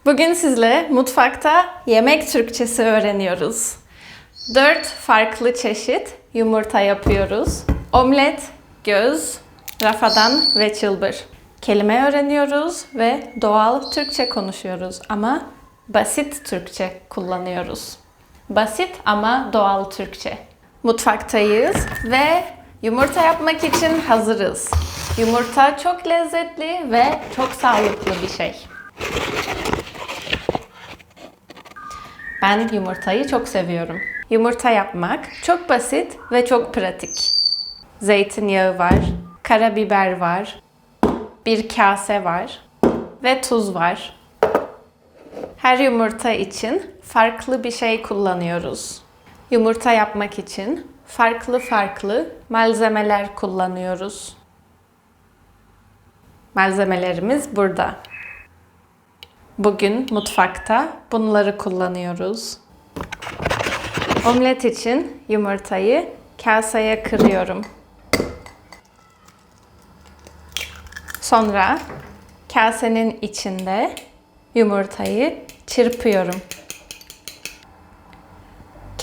Bugün sizle mutfakta yemek Türkçesi öğreniyoruz. 4 farklı çeşit yumurta yapıyoruz. Omlet, göz, rafadan ve çılbır. Kelime öğreniyoruz ve doğal Türkçe konuşuyoruz ama basit Türkçe kullanıyoruz. Basit ama doğal Türkçe. Mutfaktayız ve yumurta yapmak için hazırız. Yumurta çok lezzetli ve çok sağlıklı bir şey. Ben yumurtayı çok seviyorum. Yumurta yapmak çok basit ve çok pratik. Zeytinyağı var, karabiber var, bir kase var ve tuz var. Her yumurta için farklı bir şey kullanıyoruz. Yumurta yapmak için farklı malzemeler kullanıyoruz. Malzemelerimiz burada. Bugün mutfakta bunları kullanıyoruz. Omlet için yumurtayı kaseye kırıyorum. Sonra kasenin içinde yumurtayı çırpıyorum.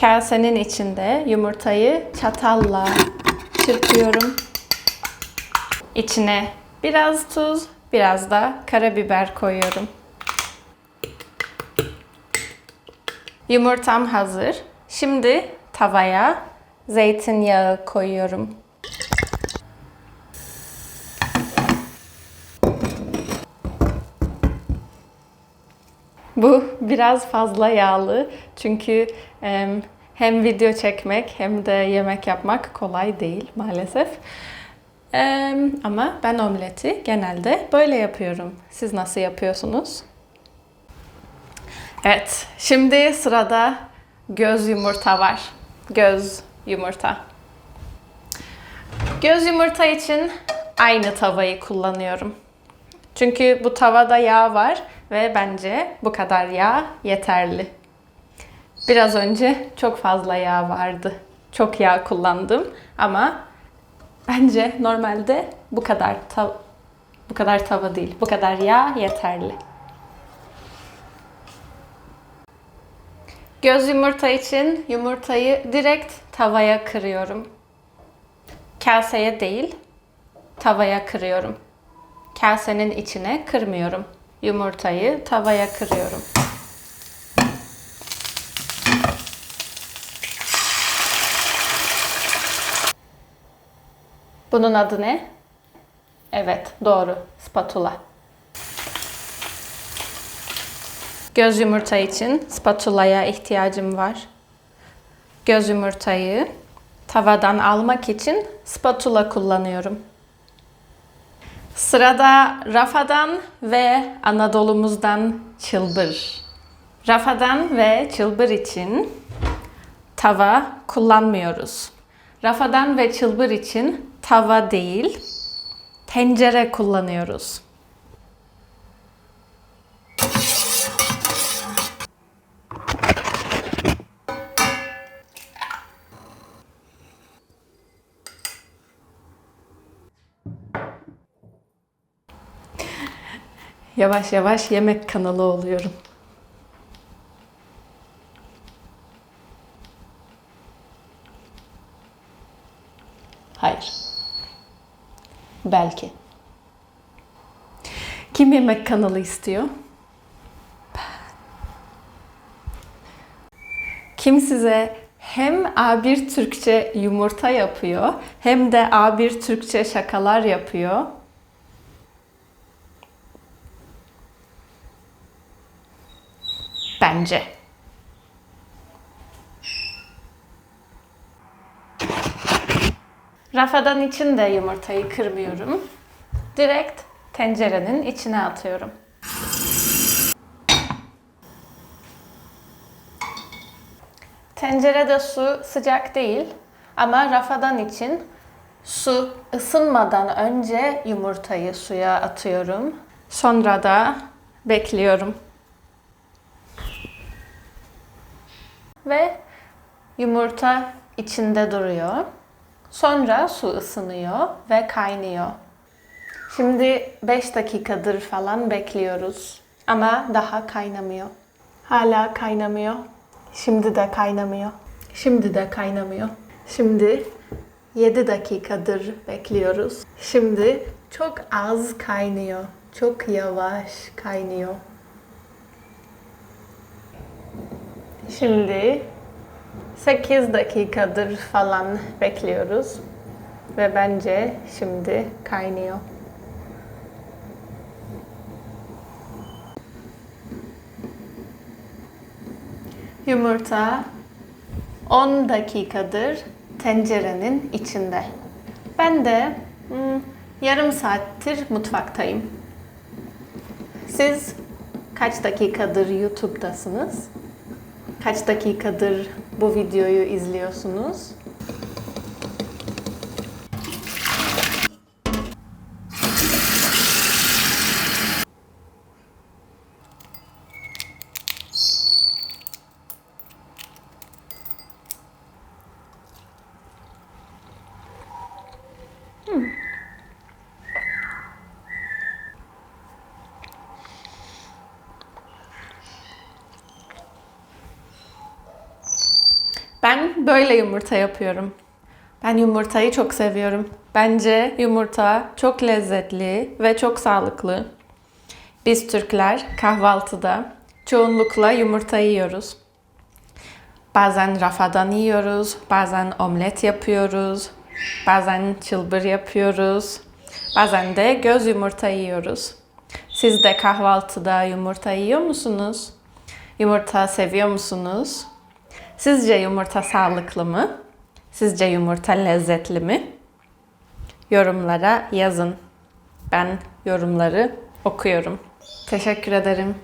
Kasenin içinde yumurtayı çatalla çırpıyorum. İçine biraz tuz, biraz da karabiber koyuyorum. Yumurtam hazır. Şimdi tavaya zeytinyağı koyuyorum. Bu biraz fazla yağlı çünkü hem video çekmek hem de yemek yapmak kolay değil maalesef. Ama ben omleti genelde böyle yapıyorum. Siz nasıl yapıyorsunuz? Evet, şimdi sırada göz yumurta var. Göz yumurta. Göz yumurta için aynı tavayı kullanıyorum. Çünkü bu tavada yağ var ve bence bu kadar yağ yeterli. Biraz önce çok fazla yağ vardı. Çok yağ kullandım ama bence normalde bu kadar tava değil. Bu kadar yağ yeterli. Göz yumurta için yumurtayı direkt tavaya kırıyorum. Kaseye değil, tavaya kırıyorum. Kasenin içine kırmıyorum. Yumurtayı tavaya kırıyorum. Bunun adı ne? Evet, doğru. Spatula. Göz yumurta için spatulaya ihtiyacım var. Göz yumurtayı tavadan almak için spatula kullanıyorum. Sırada rafadan ve Anadolu'muzdan çılbır. Rafadan ve çılbır için tava kullanmıyoruz. Rafadan ve çılbır için tava değil, tencere kullanıyoruz. Yavaş yavaş yemek kanalı oluyorum. Hayır. Belki. Kim yemek kanalı istiyor? Kim size hem A1 Türkçe yumurta yapıyor hem de A1 Türkçe şakalar yapıyor? Bence. Rafadan için de yumurtayı kırmıyorum. Direkt tencerenin içine atıyorum. Tencerede su sıcak değil ama rafadan için su ısınmadan önce yumurtayı suya atıyorum. Sonra da bekliyorum. Ve yumurta içinde duruyor. Sonra su ısınıyor ve kaynıyor. Şimdi 5 dakikadır falan bekliyoruz. Ama daha kaynamıyor. Hala kaynamıyor. Şimdi de kaynamıyor. Şimdi de kaynamıyor. Şimdi 7 dakikadır bekliyoruz. Şimdi çok az kaynıyor. Çok yavaş kaynıyor. Şimdi 8 dakikadır falan bekliyoruz. Ve bence şimdi kaynıyor. Yumurta 10 dakikadır tencerenin içinde. Ben de yarım saattir mutfaktayım. Siz kaç dakikadır YouTube'dasınız? Kaç dakikadır bu videoyu izliyorsunuz? Ben böyle yumurta yapıyorum. Ben yumurtayı çok seviyorum. Bence yumurta çok lezzetli ve çok sağlıklı. Biz Türkler kahvaltıda çoğunlukla yumurta yiyoruz. Bazen rafadan yiyoruz, bazen omlet yapıyoruz, bazen çılbır yapıyoruz, bazen de göz yumurta yiyoruz. Siz de kahvaltıda yumurta yiyor musunuz? Yumurta seviyor musunuz? Sizce yumurta sağlıklı mı? Sizce yumurta lezzetli mi? Yorumlara yazın. Ben yorumları okuyorum. Teşekkür ederim.